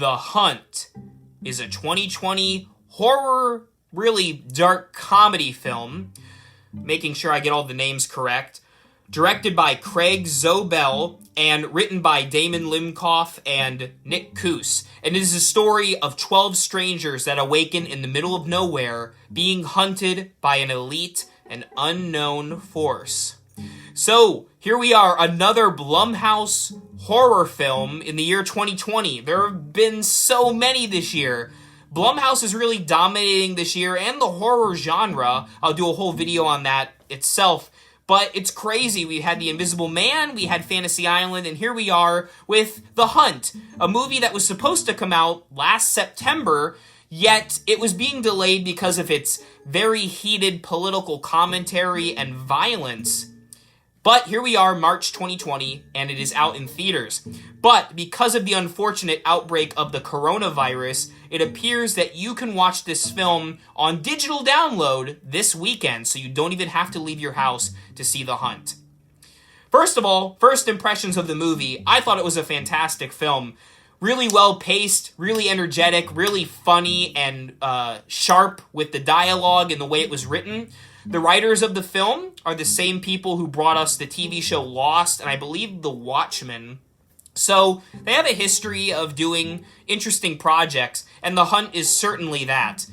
The Hunt is a 2020 horror, really dark comedy film, making sure I get all the names correct, directed by Craig Zobel and written by Damon Limkoff and Nick Coos. And it is a story of 12 strangers that awaken in the middle of nowhere, being hunted by an elite and unknown force. So, here we are, another Blumhouse horror film in the year 2020. There have been so many this year. Blumhouse is really dominating this year, and the horror genre. I'll do a whole video on that itself. But it's crazy. We had The Invisible Man, we had Fantasy Island, and here we are with The Hunt, a movie that was supposed to come out last September, yet it was being delayed because of its very heated political commentary and violence. But here we are, March 2020, and it is out in theaters. But because of the unfortunate outbreak of the coronavirus, it appears that you can watch this film on digital download this weekend, so you don't even have to leave your house to see The Hunt. First of all, first impressions of the movie, I thought it was a fantastic film. Really well paced, really energetic, really funny and sharp with the dialogue and the way it was written. The writers of the film are the same people who brought us the TV show Lost and I believe The Watchmen. So they have a history of doing interesting projects, and The Hunt is certainly that.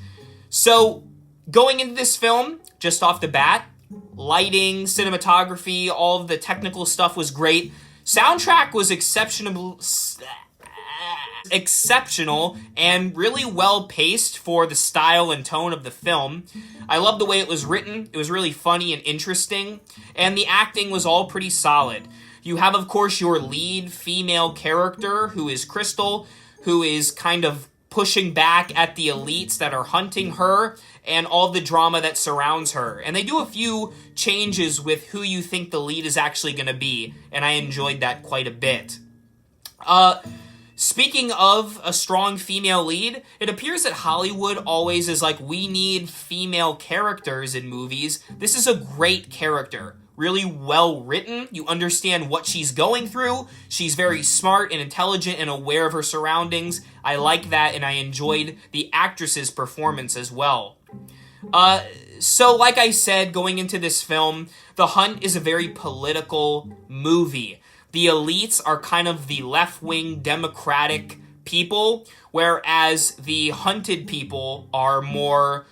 So going into this film, just off the bat, lighting, cinematography, all of the technical stuff was great. Soundtrack was exceptional and really well paced for the style and tone of the film. I love the way it was written. It was really funny and interesting, and the acting was all pretty solid. You have, of course, your lead female character, who is Crystal, who is kind of pushing back at the elites that are hunting her and all the drama that surrounds her. And they do a few changes with who you think the lead is actually going to be, and I enjoyed that quite a bit. Speaking of a strong female lead, it appears that Hollywood always is like, we need female characters in movies. This is a great character. Really well written. You understand what she's going through. She's very smart and intelligent and aware of her surroundings. I like that, and I enjoyed the actress's performance as well. So like I said, going into this film, The Hunt is a very political movie. The elites are kind of the left-wing democratic people, whereas the hunted people are more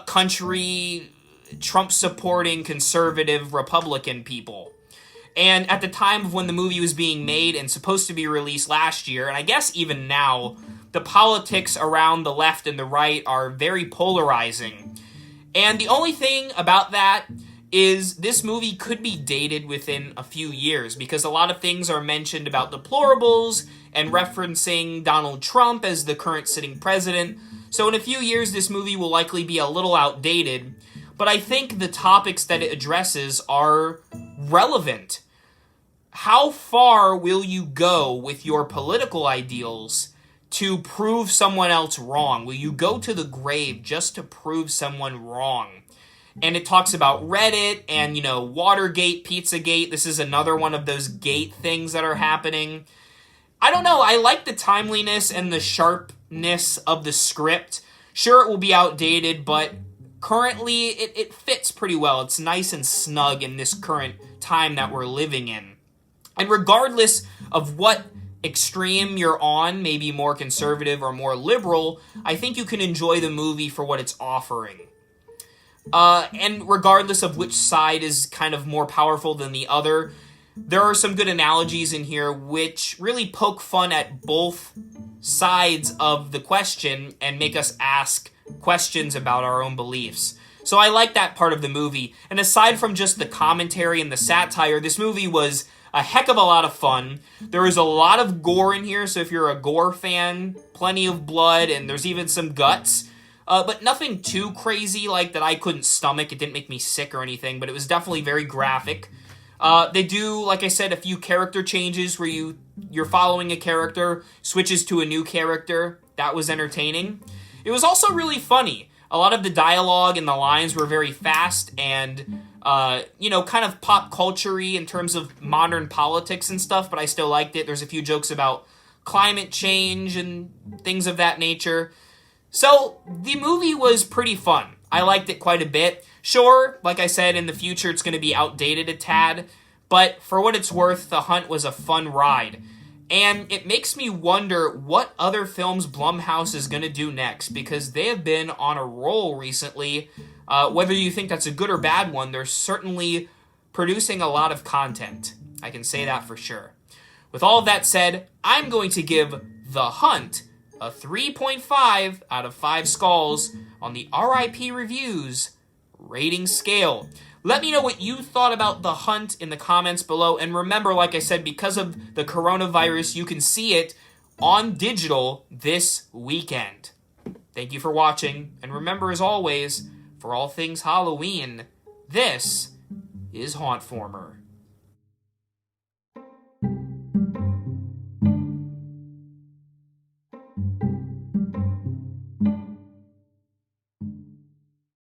country, Trump-supporting, conservative, Republican people. And at the time of when the movie was being made and supposed to be released last year, and I guess even now, the politics around the left and the right are very polarizing. And the only thing about that is this movie could be dated within a few years, because a lot of things are mentioned about deplorables and referencing Donald Trump as the current sitting president. So in a few years, this movie will likely be a little outdated, but I think the topics that it addresses are relevant. How far will you go with your political ideals to prove someone else wrong? Will you go to the grave just to prove someone wrong? And it talks about Reddit and, Watergate, Pizzagate. This is another one of those gate things that are happening. I don't know. I like the timeliness and the sharpness of the script. Sure, it will be outdated, but currently it fits pretty well. It's nice and snug in this current time that we're living in. And regardless of what extreme you're on, maybe more conservative or more liberal, I think you can enjoy the movie for what it's offering. And regardless of which side is kind of more powerful than the other, there are some good analogies in here which really poke fun at both sides of the question and make us ask questions about our own beliefs. So I like that part of the movie. And aside from just the commentary and the satire, this movie was a heck of a lot of fun. There is a lot of gore in here, so if you're a gore fan, plenty of blood, and there's even some guts. But nothing too crazy like that I couldn't stomach. It didn't make me sick or anything, but it was definitely very graphic. They do, like I said, a few character changes where you're following a character, switches to a new character. That was entertaining. It was also really funny. A lot of the dialogue and the lines were very fast and, kind of pop culture-y in terms of modern politics and stuff, but I still liked it. There's a few jokes about climate change and things of that nature. So, the movie was pretty fun. I liked it quite a bit. Sure, like I said, in the future it's going to be outdated a tad, but for what it's worth, The Hunt was a fun ride. And it makes me wonder what other films Blumhouse is going to do next, because they have been on a roll recently. Whether you think that's a good or bad one, they're certainly producing a lot of content. I can say that for sure. With all of that said, I'm going to give The Hunt a 3.5 out of 5 skulls on the R.I.P. Reviews rating scale. Let me know what you thought about The Hunt in the comments below. And remember, like I said, because of the coronavirus, you can see it on digital this weekend. Thank you for watching. And remember, as always, for all things Halloween, this is Hauntformer.